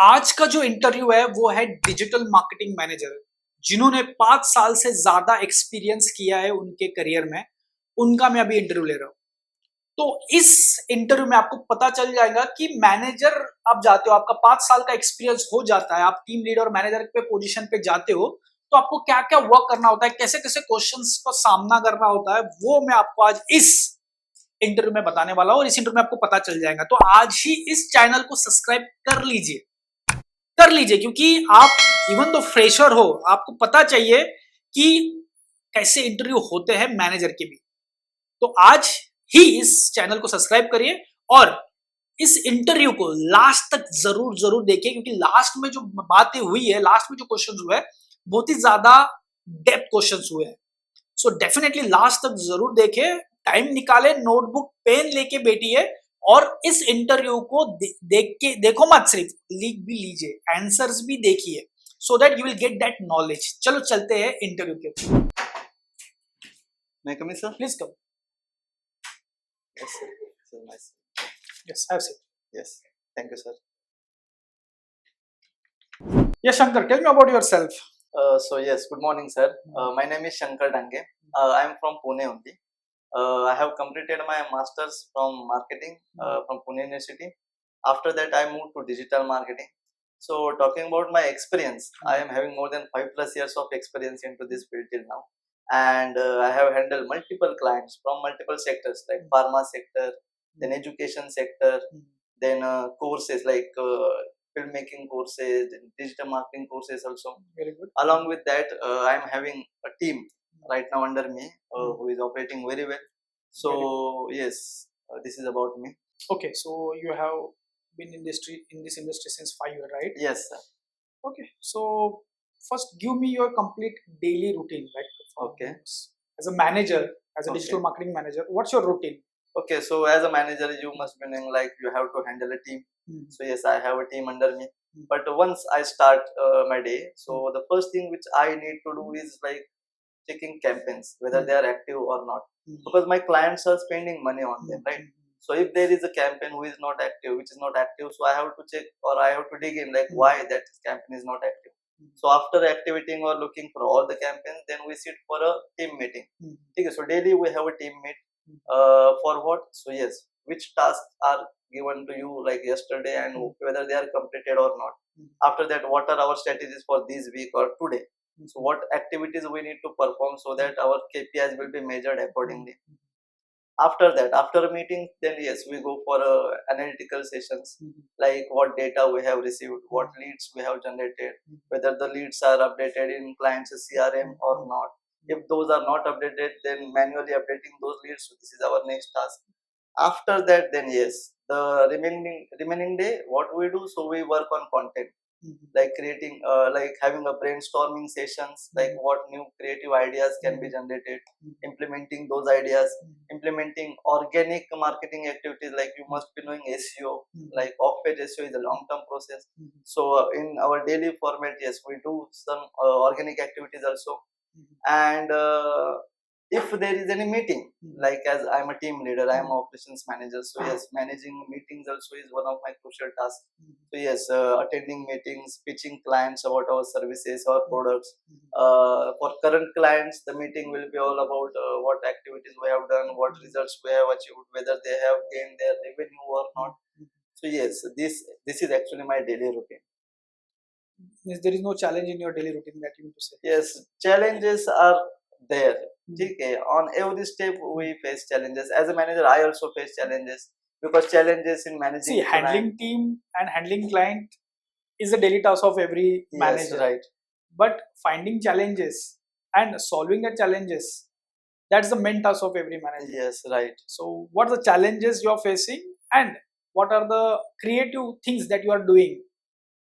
आज का जो इंटरव्यू है वो है डिजिटल मार्केटिंग मैनेजर, जिन्होंने 5 साल से ज्यादा एक्सपीरियंस किया है उनके करियर में। उनका मैं अभी इंटरव्यू ले रहा हूँ। तो इस इंटरव्यू में आपको पता चल जाएगा कि मैनेजर आप जाते हो, आपका 5 साल का एक्सपीरियंस हो जाता है, आप टीम लीडर और मैनेजर पे पोजीशन पे जाते हो, तो आपको क्या क्या वर्क करना होता है, कैसे कैसे क्वेश्चंस का सामना करना होता है, वो मैं आपको आज इस इंटरव्यू में बताने वाला हूँ और इस इंटरव्यू में आपको पता चल जाएगा। तो आज ही इस चैनल को सब्सक्राइब कर लीजिए क्योंकि आप इवन तो फ्रेशर हो, आपको पता चाहिए कि कैसे इंटरव्यू होते हैं मैनेजर के भी। तो आज ही इस चैनल को सब्सक्राइब करिए और इस इंटरव्यू को लास्ट तक जरूर जरूर देखिए, क्योंकि लास्ट में जो बातें हुई है, लास्ट में जो क्वेश्चंस हुए हैं, बहुत ही ज्यादा डेप्थ क्वेश्चंस हुए हैं। सो डेफिनेटली लास्ट तक जरूर देखें, टाइम निकाले, नोटबुक पेन लेके बैठिए और इस इंटरव्यू को देख के देखो मत, सिर्फ लिख भी लीजिए, आंसर्स भी देखिए, so that you will get that knowledge. चलो चलते हैं इंटरव्यू के थ्रू। May I come in, sir? Please come. Yes, sir. Sir, nice. Yes, have seat. Yes. Thank you, sir. Yes Shankar, tell me about yourself. So yes, good morning, sir. My name is Shankar Dange. I am from Pune only. I have completed my masters from marketing from Pune University. After that, I moved to digital marketing. So talking about my experience, I am having more than 5+ years of experience into this field till now, and I have handled multiple clients from multiple sectors like pharma sector, then education sector, then courses like filmmaking courses, digital marketing courses also. Very good. Along with that, I am having a team right now under me who is operating very well. So yes, this is about me. Okay, so you have been in this industry since 5 years, right? Yes, sir. Okay, so first give me your complete daily routine, like Okay. as a manager, as a Okay. digital marketing manager, what's your routine? Okay, so as a manager, you must be knowing like you have to handle a team. So yes, I have a team under me. But once I start my day, so the first thing which I need to do is like checking campaigns, whether they are active or not, because my clients are spending money on them, right? So if there is a campaign who is not active, which is not active, so I have to check or I have to dig in like why that campaign is not active. So after activating or looking for all the campaigns, then we sit for a team meeting. Okay, so daily we have a team meet. For what? So yes, which tasks are given to you like yesterday and whether they are completed or not. After that, what are our strategies for this week or today? So what activities we need to perform so that our KPIs will be measured accordingly. After that, after a meeting, then yes, we go for analytical sessions, like what data we have received, what leads we have generated, whether the leads are updated in client's CRM or not. If those are not updated, then manually updating those leads. So this is our next task. After that, then yes, the remaining day, what we do, so we work on content, like creating like having a brainstorming sessions, like what new creative ideas can be generated, implementing those ideas, implementing organic marketing activities, like you must be knowing SEO, like off-page SEO is a long-term process. So in our daily format, yes, we do some organic activities also. And if there is any meeting, like as I'm a team leader, I'm an operations manager, so yes, managing meetings also is one of my crucial tasks. So yes, attending meetings, pitching clients about our services or products. For current clients, the meeting will be all about what activities we have done, what results we have achieved, whether they have gained their revenue or not. So yes, this is actually my daily routine. Means there is no challenge in your daily routine that you need to say. Yes, challenges are there. Okay, on every step we face challenges. As a manager, I also face challenges, because challenges in managing See, handling team and handling client is a daily task of every manager. Yes, right. But finding challenges and solving the challenges, that's the main task of every manager. Yes, right. So what are the challenges you are facing and what are the creative things that you are doing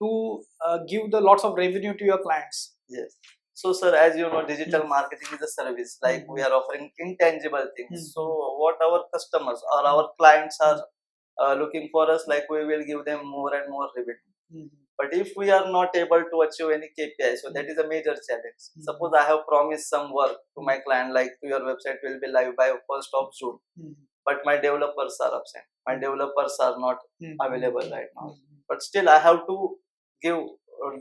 to give the lots of revenue to your clients? Yes. So sir, as you know, digital marketing is a service, like we are offering intangible things. So what our customers or our clients are looking for us, like we will give them more and more revenue. But if we are not able to achieve any KPI, so that is a major challenge. Suppose I have promised some work to my client, like your website will be live by 1st of June, but my developers are absent. My developers are not available right now. But still I have to give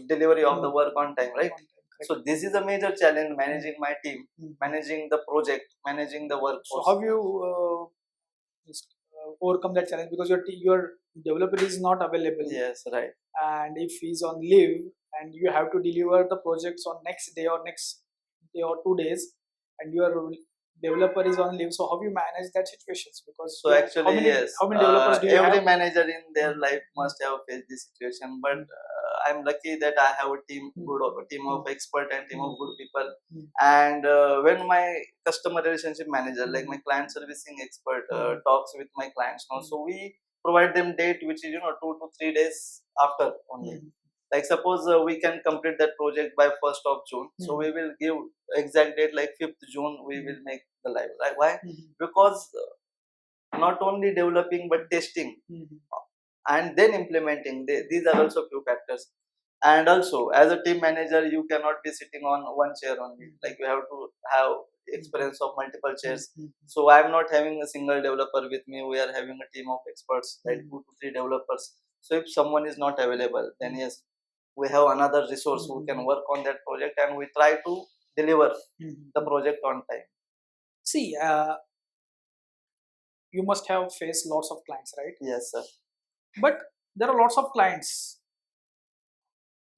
delivery of the work on time, right? So this is a major challenge, managing my team, managing the project, managing the workforce. So how you overcome that challenge, because your developer is not available? Yes, right. And if he's on leave and you have to deliver the projects on next day or next day or 2 days, and your developer is on leave, so how you manage that situations? Because so actually, how many developers do you every have? manager in their life must have faced this situation, but I'm lucky that I have a team, team of expert and team of good people. And when my customer relationship manager, like my client servicing expert, talks with my clients now, so we provide them date which is 2 to 3 days after only. Like suppose we can complete that project by 1st of June, so we will give exact date like 5th June we will make the live. Like why? Because not only developing but testing and then implementing, these are also few factors. And also as a team manager, you cannot be sitting on one chair only, like you have to have experience of multiple chairs. So I'm not having a single developer with me, we are having a team of experts, like 2 to 3 developers. So if someone is not available, then yes, we have another resource who can work on that project, and we try to deliver the project on time. See, you must have faced lots of clients, right? Yes, sir. But there are lots of clients,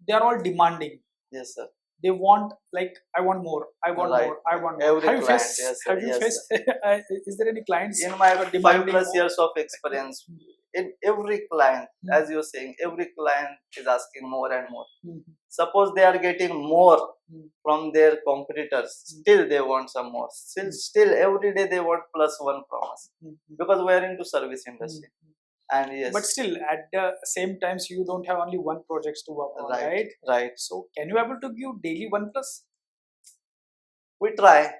they are all demanding. Yes, sir. They want, like, I want more, I want more, I want more. Every have you client, faced, yes, sir. have you faced is there any clients in my 5+ more? years of experience, in every client, as you're saying, every client is asking more and more. Suppose they are getting more from their competitors, still they want some more. Still every day they want +1 from us, because we are into service industry. And yes, but still at the same times you don't have only one projects to work on, right? Right. So can you able to give daily 1+? We try.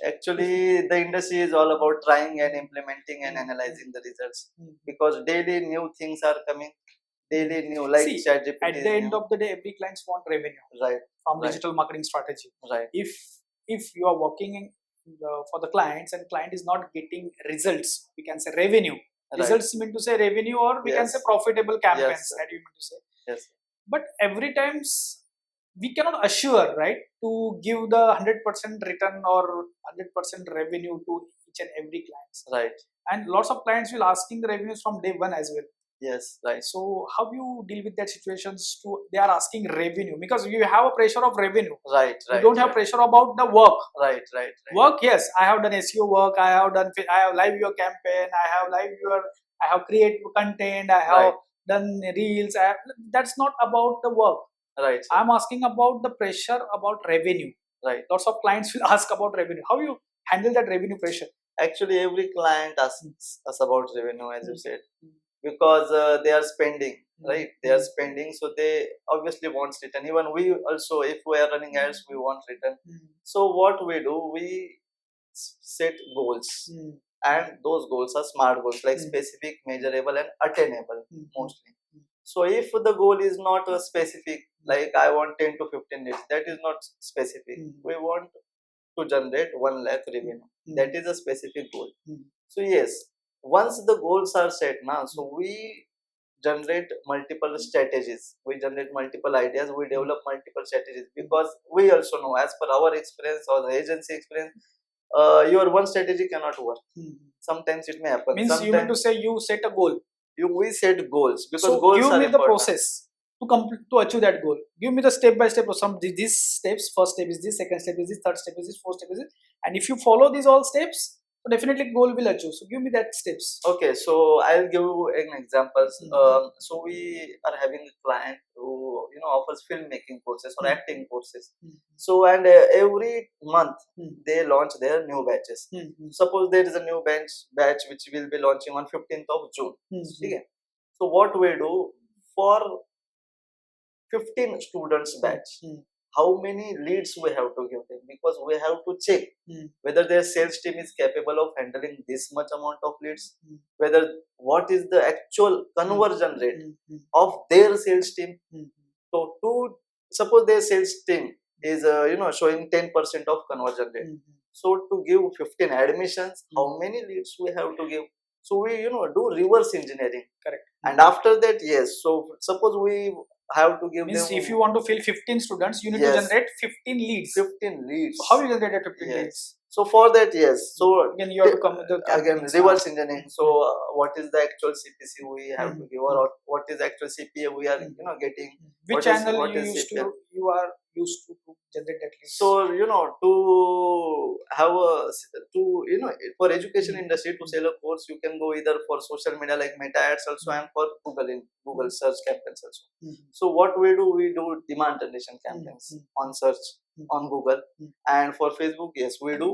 Actually, the industry is all about trying and implementing and analyzing the results, because daily new things are coming, daily new, like ChatGPT. At the end of the day, every clients want revenue, right, from digital marketing strategy. Right. If you are working for the clients and client is not getting results, we can say revenue. Results mean to say revenue, or we can say profitable campaigns, that you mean to say. Yes. But every times we cannot assure, right, to give the 100% return or 100% revenue to each and every client. Right. And lots of clients will asking the revenues from day one as well. Yes, right. So how you deal with that situations? They are asking revenue, because you have a pressure of revenue. Right. You don't have pressure about the work. Right. Work, yes, I have done SEO work, I have live your campaign, I have created content, I have done reels. That's not about the work. Right. I'm asking about the pressure about revenue. Right. Lots of clients will ask about revenue. How you handle that revenue pressure? Actually, every client asks us about revenue, as you said, because they are spending, right? They are spending, so they obviously want return. Even we also, if we are running ads, we want return. So what we do, we set goals, and those goals are SMART goals, like specific, measurable, and attainable mostly. So if the goal is not a specific, like I want 10 to 15 leads, that is not specific. We want to generate 1 lakh revenue. That is a specific goal. So yes, once the goals are set now, so we generate multiple strategies, we generate multiple ideas, we develop multiple strategies, because we also know, as per our experience or the agency experience, your one strategy cannot work. Sometimes it may happen. Means sometimes, you mean to say you set a goal. We set goals, because so goals give are me important. The process to achieve that goal. Give me the step by step of some these steps. First step is this, second step is this, third step is this, fourth step is this. And if you follow these all steps, so definitely goal will achieve. So give me that steps. Okay, so I'll give you an example. So we are having a client who offers filmmaking courses or acting courses. So and every month they launch their new batches. Suppose there is a new batch which will be launching on 15th of June. Okay. So what we do for 15 students batch, how many leads we have to give them, because we have to check whether their sales team is capable of handling this much amount of leads, whether what is the actual conversion rate of their sales team. So to suppose their sales team is showing 10% of conversion rate, so to give 15 admissions, how many leads we have to give? So we do reverse engineering. Correct. And after that, yes, so suppose we have to give Means them. if you want to fill 15 students, you need to Yes. generate 15 leads. 15 leads. So how you generate 15 Yes. leads? So for that, yes. So Again, you have to come with the again, campaigns. reverse engineering. So what is the actual CPC we have to give, or Mhm. what is the actual CPA we are getting? Which What is- channel what you is used CPA? to you are used to generate that leads? So to have a for education industry to sell a course, you can go either for social media like Meta ads also, and for Google search campaigns also. So what we do demand generation campaigns on search on Google, and for Facebook, yes, we do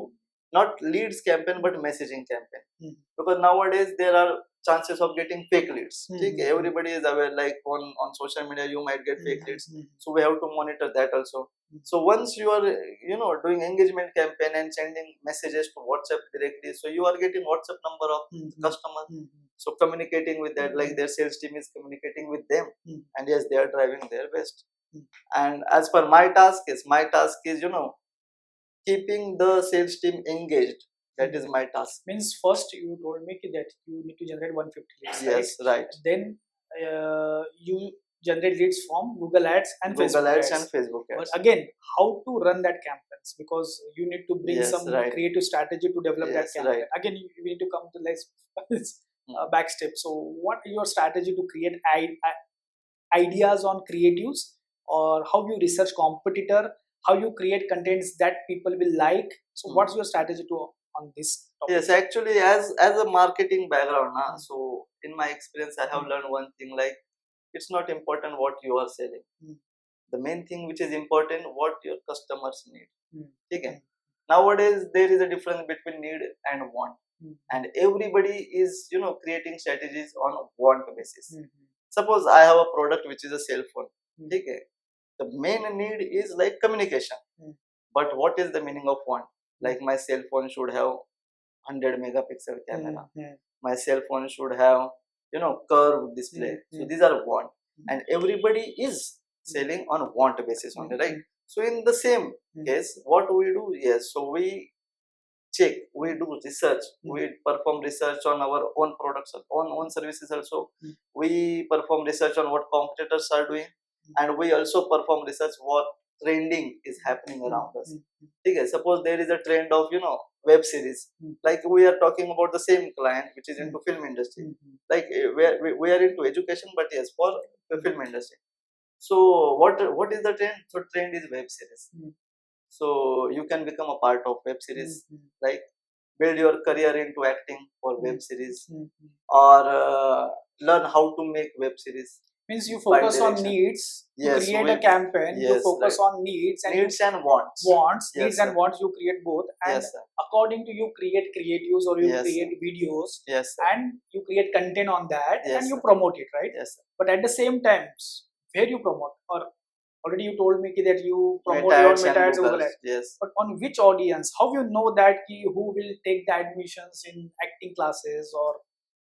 not leads campaign but messaging campaign, because nowadays there are chances of getting fake leads. Okay, everybody is aware, like on social media you might get fake leads, so we have to monitor that also. So once you are doing engagement campaign and sending messages to WhatsApp directly, so you are getting WhatsApp number of customer, so communicating with that, like their sales team is communicating with them, and yes, they are driving their best. And as per my task is keeping the sales team engaged. That is my task. Means first you told me that you need to generate 150 leads, Yes, right. Then you generate leads from Google Ads and Google Facebook ads and Facebook ads. But again, how to run that campaigns? Because you need to bring Yes, some right. creative strategy to develop that Yes, campaign. right. Again, you need to come to less back step. So what is your strategy to create ideas on creatives, or how you research competitor, how you create contents that people will like? So what's your strategy to on this topic? Yes, actually, as a marketing background, so in my experience, I have learned one thing, like it's not important what you are selling. The main thing which is important, what your customers need. Okay. Nowadays there is a difference between need and want, and everybody is creating strategies on want basis. Suppose I have a product which is a cell phone. Okay. The main need is like communication, but what is the meaning of want? Like my cell phone should have 100 megapixel camera. My cell phone should have curved display. So these are want, and everybody is selling on want basis only, right? So in the same case, what we do, yes, so we check, we do research, we perform research on our own products, on own services also. We perform research on what competitors are doing, and we also perform research what trending is happening around us. Okay, suppose there is a trend of web series, like we are talking about the same client which is into film industry, like we are into education, but yes, for the film industry. So what is the trend? So trend is web series. So you can become a part of web series, like build your career into acting for web series, or learn how to make web series. Means you focus on needs to create a campaign. You focus on needs and wants. Wants, Yes, needs and wants. You create both, and according to you create creatives, or you create videos, and you create content on that, and you promote it, right? But at the same time, where you promote, or already you told me that you promote your Meta ads, Google ads. But on which audience? How you know that who will take the admissions in acting classes or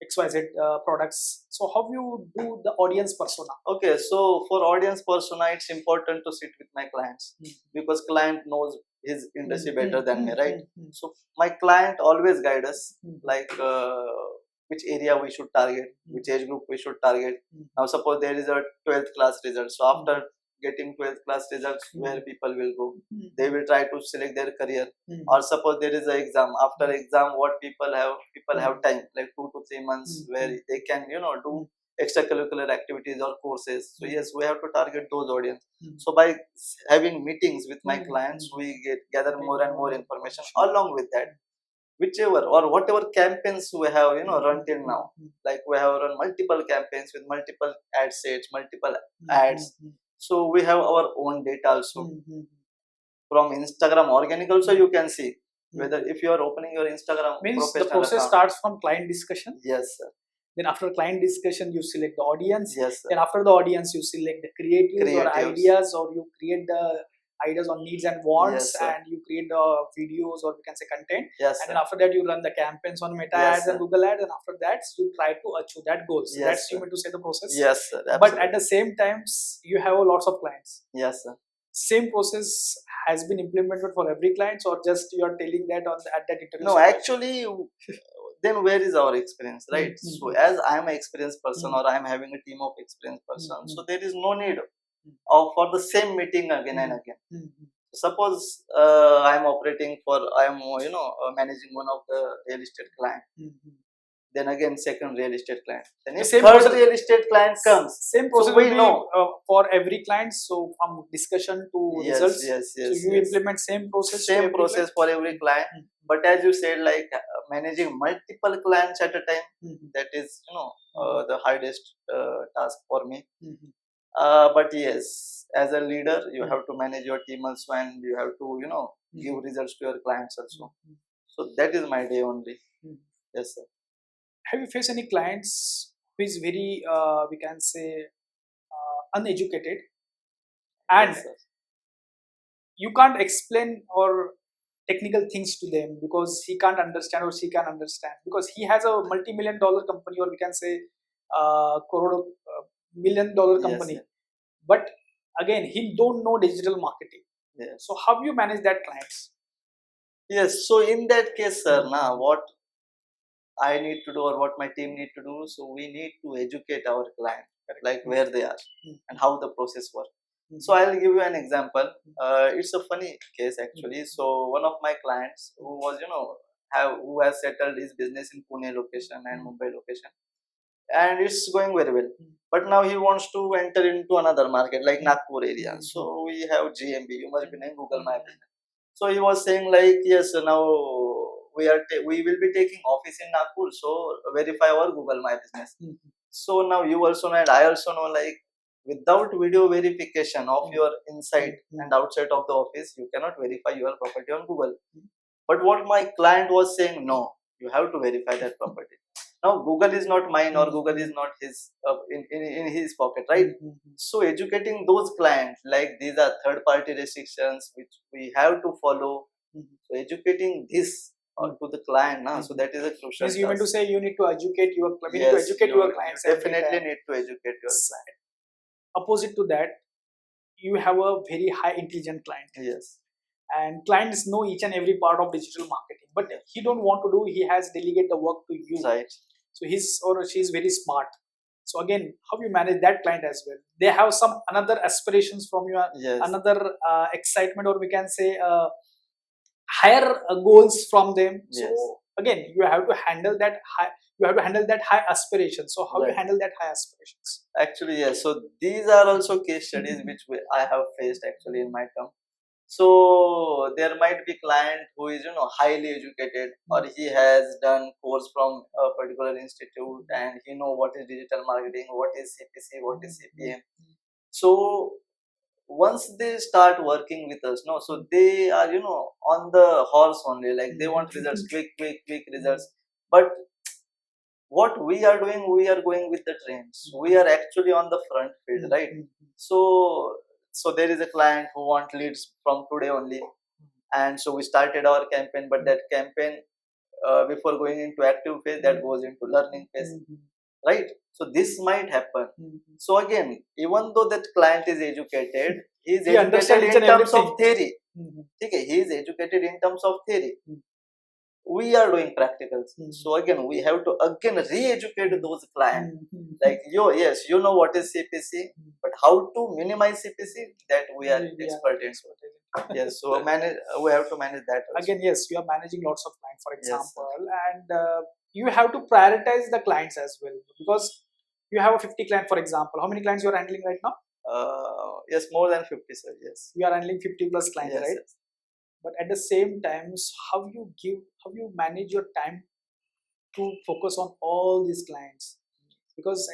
XYZ products? So how you do the audience persona? Okay, so for audience persona, it's important to sit with my clients, because client knows his industry better than me, right? So my client always guide us, like which area we should target, which age group we should target. Now suppose there is a 12th class result, so after getting 12th class results, where people will go, they will try to select their career. Or suppose there is an exam, after exam what people have time, like 2 to 3 months, where they can do extracurricular activities or courses. So yes, we have to target those audience. So by having meetings with my clients, we gather more and more information. Along with that, whichever or whatever campaigns we have run till now, like we have run multiple campaigns with multiple ad sets, multiple ads. So we have our own data also. From Instagram organic also, you can see whether if you are opening your Instagram means the professional process account. starts from client discussion. Yes, sir. Then after client discussion, you select the audience. Yes, sir. Then after the audience, you select the creatives or ideas, or you create the ideas on needs and wants, and you create the videos, or we can say content. Yes, and then after that, you run the campaigns on Meta ads and Google ads, and after that, you try to achieve that goal. So that's you meant to say the process. Yes, sir. Absolutely. But at the same time, you have lots of clients. Yes, sir. same process has been implemented for every client, or just you are telling that at that interview No, session? actually, then where is our experience, right? So as I am an experienced person, or I am having a team of experienced person, so there is no need of for the same meeting again and again. Suppose I am operating for, I am managing one of the real estate client, then again second real estate client, then if Same third process- real estate client comes, Same process we will be know. for every client. So from discussion to Yes, results. yes, So yes, you yes. implement same process. to Same every process client? for every client. But as you said, like managing multiple clients at a time, that is the hardest task for me. But yes, as a leader, you have to manage your team also, and you have to give results to your clients also. So that is my day only. Yes, sir. Have you faced any clients who is very we can say uneducated, and Yes, sir. you can't explain or technical things to them because he can't understand or she can't understand, because he has a multi-million dollar company, or we can say crore $1 million Yes, company, yes. but again he don't know digital marketing. Yes. So how you manage that clients? Yes. So in that case, sir, now what I need to do, or what my team need to do, so we need to educate our client, like where they are and how the process works. So I'll give you an example. It's a funny case actually. So one of my clients who was who has settled his business in Pune location and Mumbai location, and it's going very well. But now he wants to enter into another market like Nagpur area. So we have GMB. You must be knowing Google My Business. So he was saying like, yes, now we will be taking office in Nagpur. So verify our Google My Business. So now you also know, and I also know, like without video verification of your inside and outside of the office, you cannot verify your property on Google. But what my client was saying, no, you have to verify that property. Now Google is not mine, or Google is not his in his pocket, right? So educating those clients, like these are third party restrictions which we have to follow. So educating this to the client now, so that is a crucial Means you mean to task. say you need to educate your we need to Yes, educate you your clients every definitely time. need to educate your client. Opposite to that, you have a very high intelligent client. Yes. And clients know each and every part of digital marketing, but he don't want to do, he has delegate the work to you, Right. so he's or she is very smart. So again, how you manage that client as well? They have some another aspirations from you, Yes. another excitement, or we can say higher goals from them. Yes. So again, you have to handle that high, you have to handle that high aspiration. So how you Right. handle that high aspirations? Actually, yes. So these are also case studies which I have faced actually in my term. So there might be client who is highly educated, or he has done course from a particular institute, and he know what is digital marketing, what is CPC, what is CPM. So once they start working with us, no, so they are on the horse only, like they want results, quick results. But what we are doing, we are going with the trends. We are actually on the front field, right? So there is a client who want leads from today only, and so we started our campaign. But that campaign, before going into active phase, that goes into learning phase, right? So this might happen. So again, even though that client is educated, he is He understand educated each in and terms of everything. theory. Okay, he is educated in terms of theory. We are doing practicals. So again, we have to again re-educate those clients. Like yes, you know what is CPC, but how to minimize CPC, that we are expert in. Yes, so we have to manage that also. Again, yes, you are managing lots of clients, for Yes, example, and you have to prioritize the clients as well, because you have a 50 client, for example. How many clients you are handling right now? Yes, more than 50, sir. Yes. You are handling 50 plus clients, Yes, right? yes. But at the same times, how you manage your time to focus on all these clients, because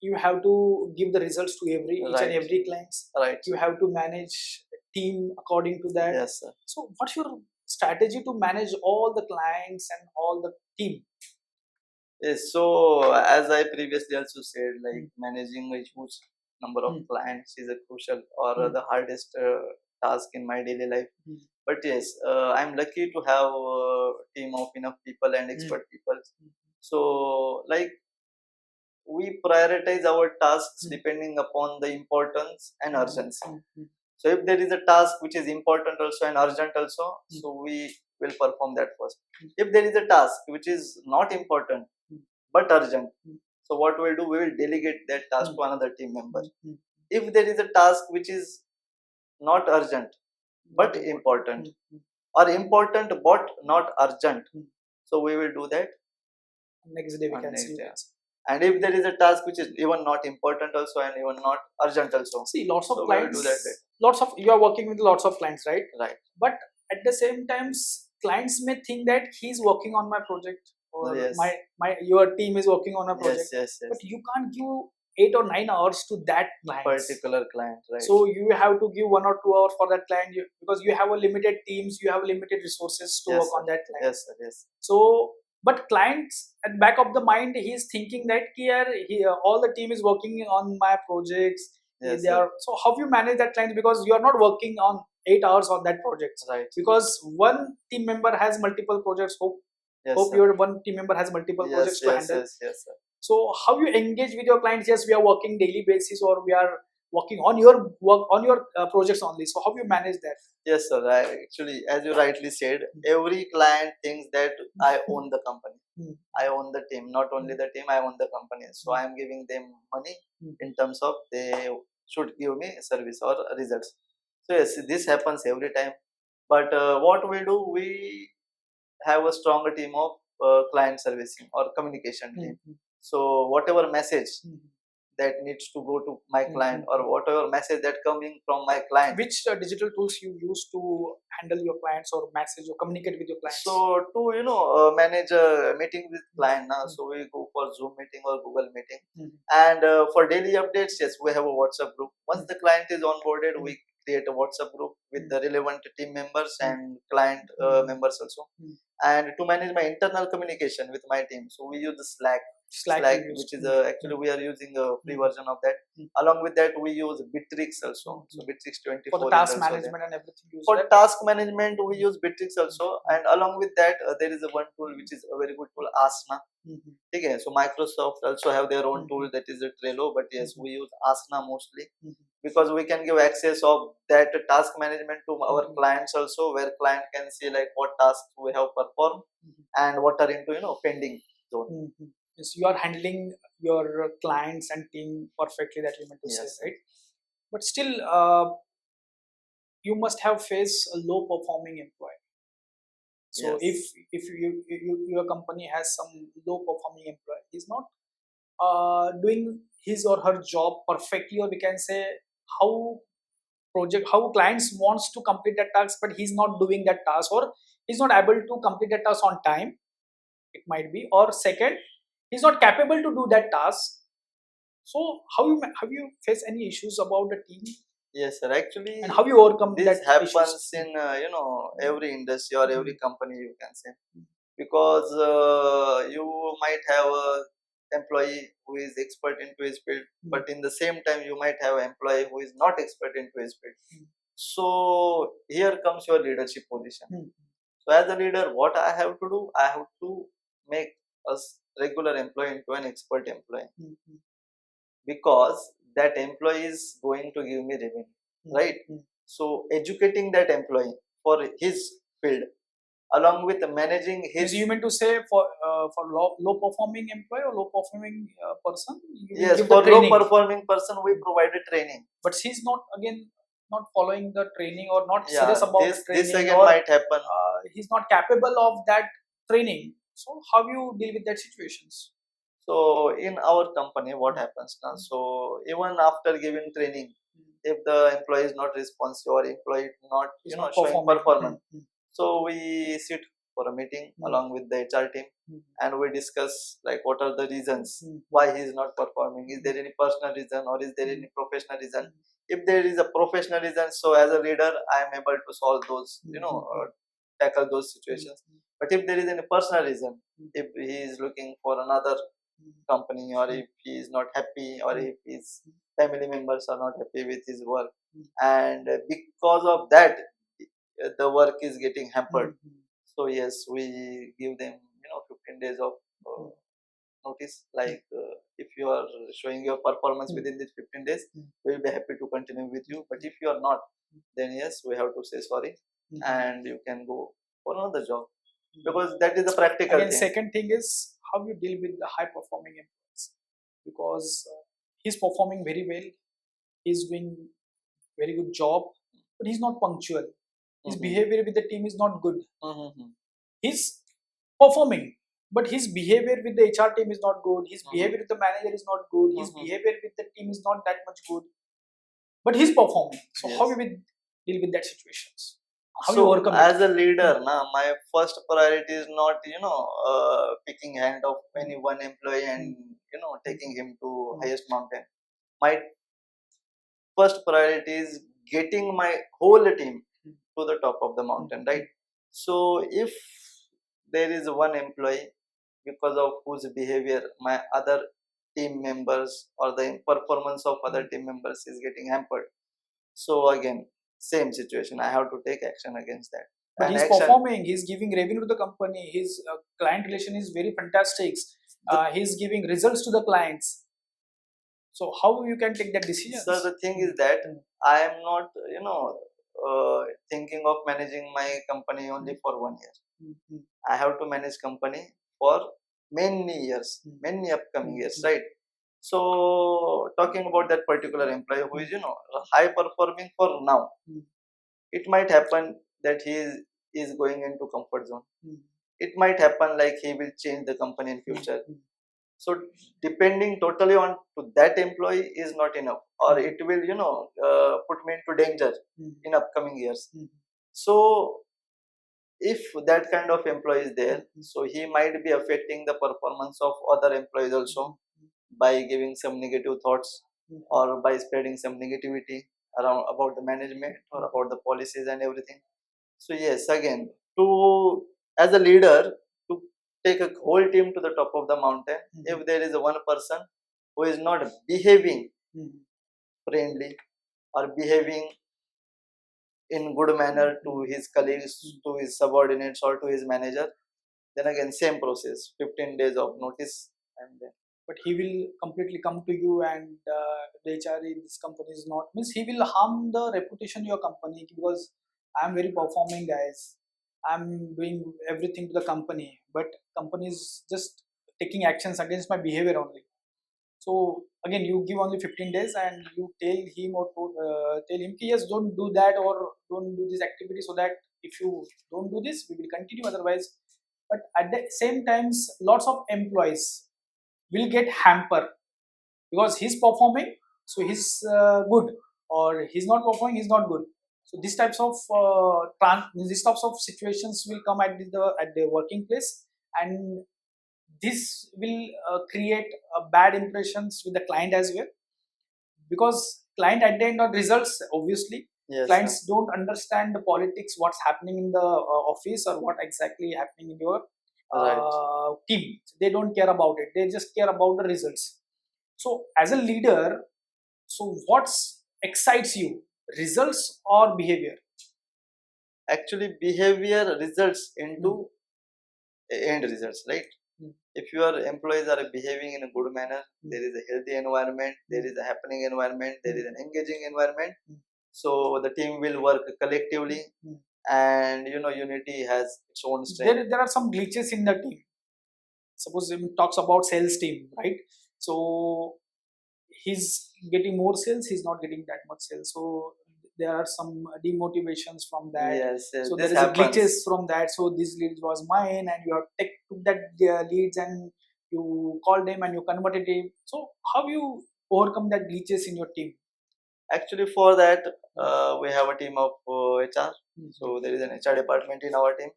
you have to give the results to each and every clients. Right. You have to manage team according to that. Yes, sir. So what's your strategy to manage all the clients and all the team? Yes, so as I previously also said, like managing a huge number of clients is a crucial or the hardest task in my daily life. But yes, I'm lucky to have a team of enough people and expert people. So like we prioritize our tasks depending upon the importance and urgency. So if there is a task which is important also and urgent also, so we will perform that first. If there is a task which is not important but urgent, so what we'll do, we will delegate that task to another team member. If there is a task which is not urgent but important, or important but not urgent, so we will do that Next day we on can next see. day. And if there is a task which is even not important also and even not urgent also, See, lots of so we will clients, do that day. lots of, you are working with lots of clients, right? Right. But at the same times, clients may think that he's working on my project, or Yes. your team is working on a project. Yes. But you can't give 8 or 9 hours to that client. Particular client, right? So you have to give 1 or 2 hours for that client, because you have a limited teams, you have limited resources to Yes, work on that client. Yes, sir. Yes. So, but clients at back of the mind, he's thinking that here, all the team is working on my projects. Yes, They sir. are, so how you manage that client, because you are not working on 8 hours on that project. Right. Because one team member has multiple projects. Yes, Hope sir. your one team member has multiple projects to handle. Yes, sir. So how you engage with your clients? Yes, we are working daily basis, or we are working on your work on your projects only. So how you manage that? Yes, sir. Actually, as you rightly said, every client thinks that I own the company. I own the team. Not only the team, I own the company. So I am giving them money in terms of they should give me service or results. So yes, this happens every time. But what we do, we have a stronger team of client servicing or communication team. So whatever message that needs to go to my client, or whatever message that coming from my client. Which digital tools you use to handle your clients or message or communicate with your clients? So to manage a meeting with client now, so we go for Zoom meeting or Google meeting. And for daily updates, yes, we have a WhatsApp group. Once the client is onboarded, we create a WhatsApp group with the relevant team members and client members also. And to manage my internal communication with my team, so we use the Slack, which is actually we are using a free version of that. Along with that, we use Bitrix also. So Bitrix 24 for the task management and everything. For task management, we use Bitrix also. And along with that, there is a one tool which is a very good tool, Asana. Okay, so Microsoft also have their own tool, that is a Trello. But yes, we use Asana mostly, because we can give access of that task management to our clients also, where client can see like what tasks we have performed and what are into pending zone. So you are handling your clients and team perfectly, that you meant to say, right? But still, you must have faced a low performing employee. So if your company has some low performing employee, he's not doing his or her job perfectly, or we can say how clients wants to complete that task, but he's not doing that task, or he's not able to complete that task on time, it might be. Or second, he's not capable to do that task. So have you faced any issues about the team? Yes, sir. Actually, and how you overcome this that happens issues? in every industry or every company, you can say, because you might have a employee who is expert into his field, but in the same time you might have an employee who is not expert into his field. So here comes your leadership position. So as a leader, what I have to do, I have to make a regular employee into an expert employee, because that employee is going to give me revenue, right? So educating that employee for his field, along with managing his. You meant to say for low performing employee or low performing person? Yes, for low performing person, we provide a training. But he's not not following the training, or not serious about this, the training. This again might happen. He's not capable of that training. So how you deal with that situations? So in our company, what happens now? So even after giving training, if the employee is not responsive or employee not showing performance, so we sit for a meeting along with the HR team, and we discuss like what are the reasons why he is not performing. Is there any personal reason, or is there any professional reason? If there is a professional reason, so as a leader, I am able to solve those, tackle those situations. But if there is any personal reason, if he is looking for another company, or if he is not happy, or if his family members are not happy with his work, and because of that the work is getting hampered, so yes, we give them 15 days of notice, like if you are showing your performance within these 15 days, we will be happy to continue with you. But if you are not, then yes, we have to say sorry, and you can go for another job, Mhm. because that is the practical Again, thing. second thing is how you deal with the high performing employees, because he's performing very well, he's doing very good job, but he's not punctual. His Mhm. behavior with the team is not good. Mhm. He's performing, but his behavior with the HR team is not good. His Mhm. behavior with the manager is not good. His Mhm. behavior with the team is not that much good. But he's performing. So how Yes. you will deal with that situations? How you So overcome it? as a leader, my first priority is not picking hand of any one employee and taking him to highest mountain. My first priority is getting my whole team to the top of the mountain, right? So if there is one employee because of whose behavior my other team members or the performance of other team members is getting hampered, so again, same situation, I have to take action against that. But And he's action, performing. He's giving revenue to the company. His client relation is very fantastic. the, He's giving results to the clients. So how you can take that decisions? so the thing is that I am not thinking of managing my company only for 1 year. I have to manage company for many years, many upcoming years, right? So talking about that particular employee who is high performing for now, it might happen that he is going into comfort zone. It might happen like he will change the company in future. So depending totally on to that employee is not enough, or it will put me into danger in upcoming years. So if that kind of employee is there, so he might be affecting the performance of other employees also by giving some negative thoughts or by spreading some negativity around about the management or about the policies and everything. So yes, again, to as a leader, to take a whole team to the top of the mountain, if there is one person who is not behaving friendly or behaving in good manner to his colleagues, to his subordinates, or to his manager, then again same process, 15 days of notice, and then But he will completely come to you, and the HR in this company is not, means he will harm the reputation of your company, because I'm very performing guys, I'm doing everything to the company, but company is just taking actions against my behavior only. So again, you give only 15 days and you tell him, or tell him, yes, don't do that or don't do this activity, so that if you don't do this, we will continue otherwise. But at the same times, lots of employees will get hampered because he's performing, so he's good, or he's not performing, he's not good. So these types of these types of situations will come at the working place, and this will create bad impressions with the client as well, because client at the end of results, obviously yes, clients don't understand the politics, what's happening in the office, or what exactly happening in your right. team. They don't care about it, they just care about the results. So as a leader, so what's excites you, results or behavior? Actually, behavior results into end results, right? If your employees are behaving in a good manner, there is a healthy environment, there is a happening environment, there is an engaging environment, so the team will work collectively, and unity has its own strength. There are some glitches in the team. Suppose it talks about sales team, right? So he's getting more sales, he's not getting that much sales, so there are some demotivations from that. Yes, yes, So there this is a glitches happens. from that, so this lead was mine, and you have took that leads and you called him and you converted him. So how you overcome that glitches in your team? Actually, for that, we have a team of HR. So there is an HR department in our team.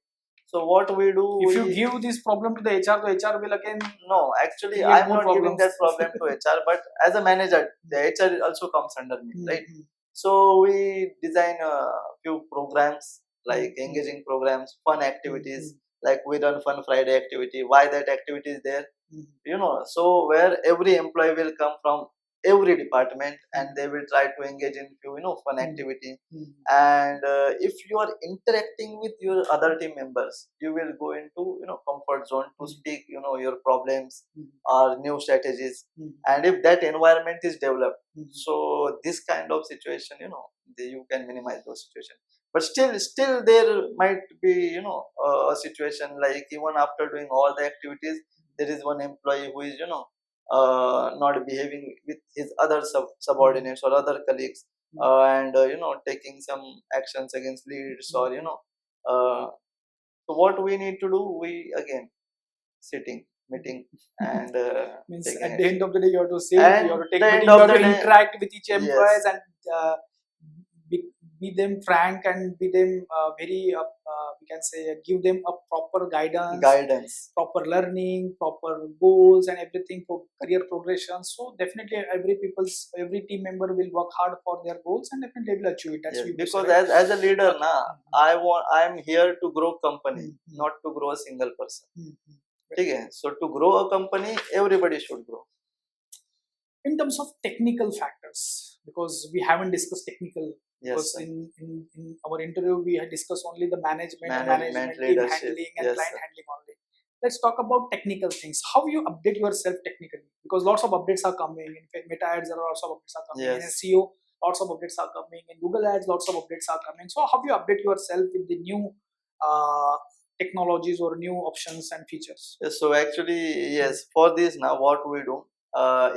So what we do, If you give this problem to the HR, the HR will again no, actually, create I'm more not giving problems. that problem to HR, but as a manager, the HR also comes under me, right? So we design a few programs like engaging programs, fun activities, like we run Fun Friday activity. Why that activity is there? So where every employee will come from every department, and they will try to engage in few fun activity. And if you are interacting with your other team members, you will go into comfort zone to speak your problems or new strategies. And if that environment is developed, so this kind of situation, you can minimize those situations. But still there might be a situation like even after doing all the activities, there is one employee who is not behaving with his other subordinates or other colleagues, and taking some actions against leads, or uh, so what we need to do, we again sitting meeting and Means taking at the end action. of the day, you have to sit, And you have to take the meeting, end you of have the to day, interact with each employees, yes, and be, be them frank, and be them very we can say, give them a proper guidance. proper learning, proper goals, and everything for career progression. So definitely, every team member will work hard for their goals, and definitely will achieve it. That's Yes, what you say, because right? as a leader, Okay. na, I'm here to grow company, Mhm. not to grow a single person. Mhm. Okay, so to grow a company, everybody should grow. In terms of technical factors, because we haven't discussed technical, Yes, because sir. in our interview we had discussed only the Management, team leadership. handling, and Yes, client sir. handling only. Let's talk about technical things. How you update yourself technically, because lots of updates are coming in Meta ads, there are lots of updates are coming in Yes. SEO, lots of updates are coming in Google ads, lots of updates are coming. So how you update yourself with the new uh, technologies or new options and features? Yes, so actually, yes, for this now, what we do,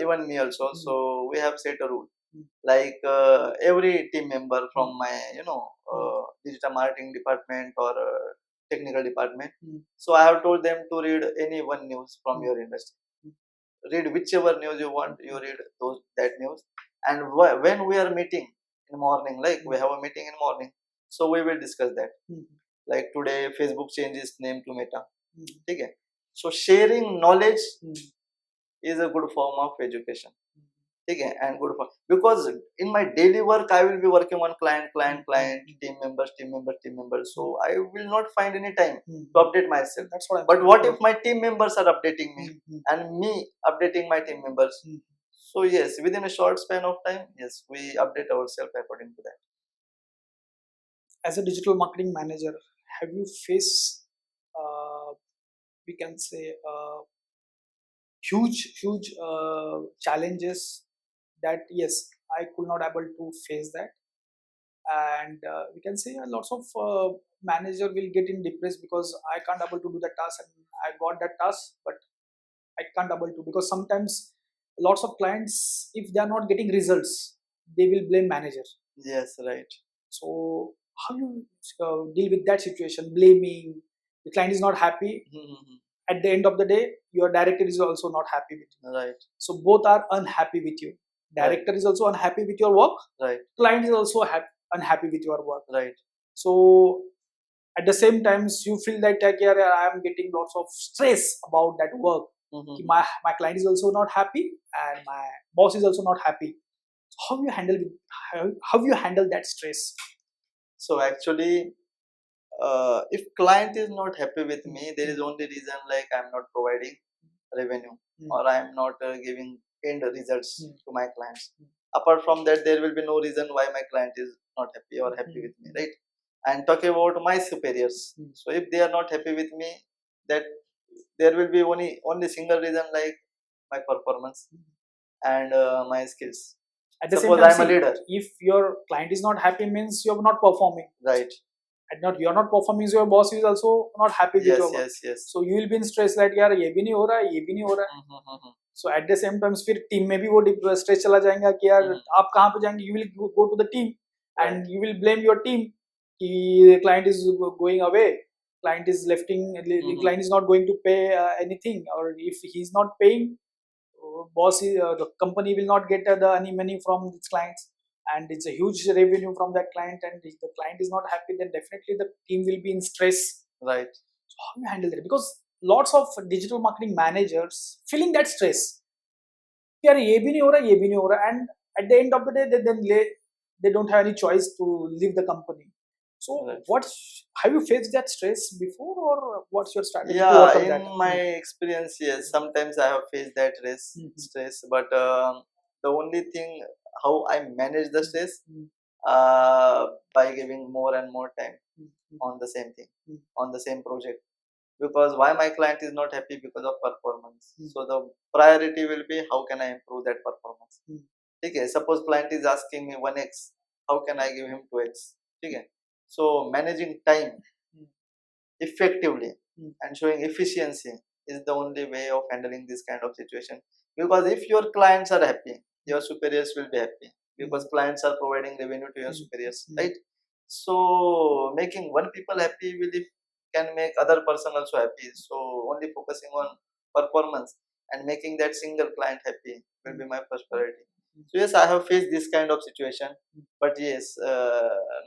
even me also, Mm. so we have set a rule. Mm. Like every team member from my, digital marketing department or technical department. So I have told them to read any one news from your industry. Read whichever news you want, you read that news. And when we are meeting in morning, like we have a meeting in morning, so we will discuss that. Like today, Facebook changes name to Meta. Okay? So sharing knowledge is a good form of education. Okay? And good for, because in my daily work I will be working on client, team members. So I will not find any time to update myself. That's what I'm But saying. what if my team members are updating me and me updating my team members? So yes, within a short span of time, yes, we update ourselves according to that. As a digital marketing manager, have you faced, we can say, huge challenges that yes, I could not able to face that, and we can say lots of manager will get in depressed because I can't able to do the task, and I got that task, but I can't able to, because sometimes lots of clients, if they are not getting results, they will blame manager. Yes, right. So how you deal with that situation? Blaming, the client is not happy. At the end of the day, your director is also not happy with you. Right. So both are unhappy with you. Director is also unhappy with your work. Right. Client is also unhappy with your work. Right. So at the same time, you feel that I am getting lots of stress about that work. My client is also not happy, and my boss is also not happy. So how you handle that stress? So actually, if client is not happy with me, there is only reason like I'm not providing revenue, or I'm not giving end results to my clients. Apart from that, there will be no reason why my client is not happy or happy with me, right? And talking about my superiors, so if they are not happy with me, that there will be only single reason, like my performance and my skills. At the Suppose same time, I'm a leader, if your client is not happy, means you're not performing. right? And not you're not performing, so your boss is also not happy with your work. Yes. So you will be in stress that यार ये भी नहीं हो रहा, ये भी नहीं हो रहा. So at the same time, फिर team में भी वो stress चला जाएगा कि यार आप कहाँ पे जाएंगे? You will go to the team, and you will blame your team कि the client is going away, client is lefting, the client is not going to pay anything, or if he is not paying, the company will not get any money from its clients, and it's a huge revenue from that client, and if the client is not happy, then definitely the team will be in stress. Right. So how do you handle that? Because lots of digital marketing managers feeling that stress, यार ये भी नहीं हो रहा, ये भी नहीं हो रहा, and at the end of the day they don't have any choice to leave the company. So have you faced that stress before, or what's your strategy to overcome that? In my experience, yes, sometimes I have faced that stress, but The only thing how I manage the stress by giving more and more time on the same thing, on the same project. Because why my client is not happy? Because of performance. So the priority will be how can I improve that performance. Okay, suppose client is asking me 1x, how can I give him 2x? Okay, so managing time effectively and showing efficiency is the only way of handling this kind of situation. Because if your clients are happy, your superiors will be happy, because clients are providing revenue to your superiors, right? So making one people happy will can make other person also happy. So only focusing on performance and making that single client happy will be my first priority. So yes, I have faced this kind of situation, but yes,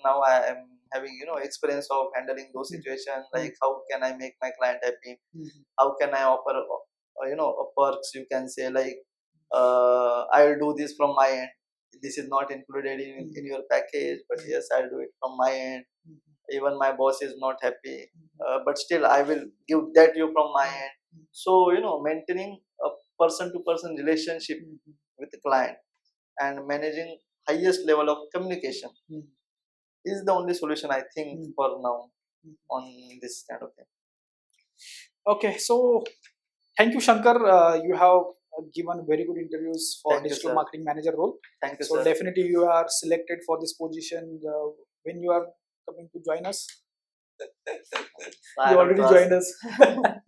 now I am having experience of handling those situations. Like how can I make my client happy? How can I offer a perks? You can say like I'll do this from my end. This is not included in your package, but yes, I'll do it from my end. Even my boss is not happy, but still I will give that you from my end. So maintaining a person to person relationship with the client and managing highest level of communication is the only solution I think for now on this kind of thing. Okay, so thank you, Shankar. You have given very good interviews for Thank you, digital sir. marketing manager role. Thank you, So sir. definitely you are selected for this position. When you are coming to join us, I you have already to joined ask. us.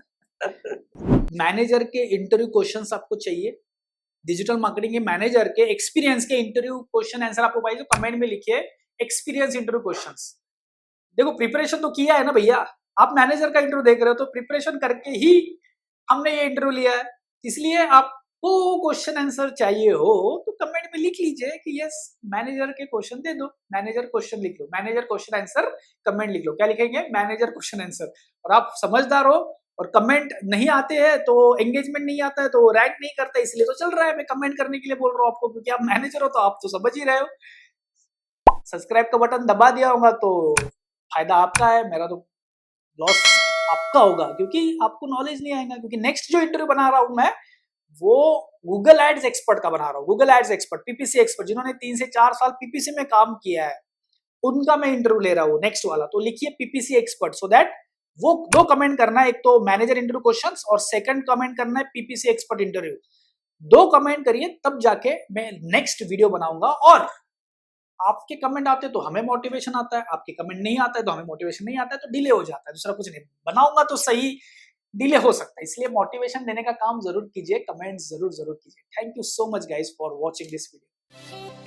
Manager के interview questions आपको चाहिए, digital marketing के manager के experience के interview question answer आपको पाइए, तो comment में लिखिए एक्सपीरियंस इंटरव्यू क्वेश्चंस. देखो प्रिपरेशन तो किया है ना भैया, आप मैनेजर का इंटरव्यू देख रहे हो तो प्रिपरेशन करके ही हमने ये इंटरव्यू लिया है, इसलिए आपको क्वेश्चन आंसर चाहिए हो तो कमेंट में लिख लीजिए कि यस मैनेजर के क्वेश्चन दे दो, मैनेजर क्वेश्चन लिख लो, मैनेजर क्वेश्चन आंसर कमेंट लिख लो. क्या लिखेंगे? Manager question answer. और आप समझदार हो और कमेंट नहीं आते हैं तो एंगेजमेंट नहीं आता है तो रैंक नहीं करता, इसलिए तो चल रहा है. मैं कमेंट करने के लिए बोल रहा हूँ आपको, क्योंकि आप मैनेजर हो तो आप तो समझ ही रहे हो. सब्सक्राइब का बटन दबा दिया होगा तो फायदा आपका है, मेरा तो लॉस आपका होगा, क्योंकि आपको नॉलेज नहीं आएगा. क्योंकि नेक्स्ट जो इंटरव्यू बना रहा हूं मैं वो गूगल एड्स एक्सपर्ट का बना रहा हूँ, Google ads expert, PPC expert, जिन्होंने 3 से 4 साल पीपीसी में काम किया है, उनका मैं इंटरव्यू ले रहा हूँ नेक्स्ट वाला. तो लिखिए पीपीसी एक्सपर्ट, सो दैट वो 2 कमेंट करना है, एक तो मैनेजर इंटरव्यू क्वेश्चंस और सेकंड कमेंट करना है पीपीसी एक्सपर्ट इंटरव्यू. 2 कमेंट करिए तब जाके मैं नेक्स्ट वीडियो बनाऊंगा. और आपके कमेंट आते तो हमें मोटिवेशन आता है, आपके कमेंट नहीं आता है तो हमें मोटिवेशन नहीं आता है, तो डिले हो जाता है, दूसरा कुछ नहीं. बनाऊंगा तो सही, डिले हो सकता है, इसलिए मोटिवेशन देने का काम जरूर कीजिए, कमेंट जरूर कीजिए. Thank you so much guys for watching this video.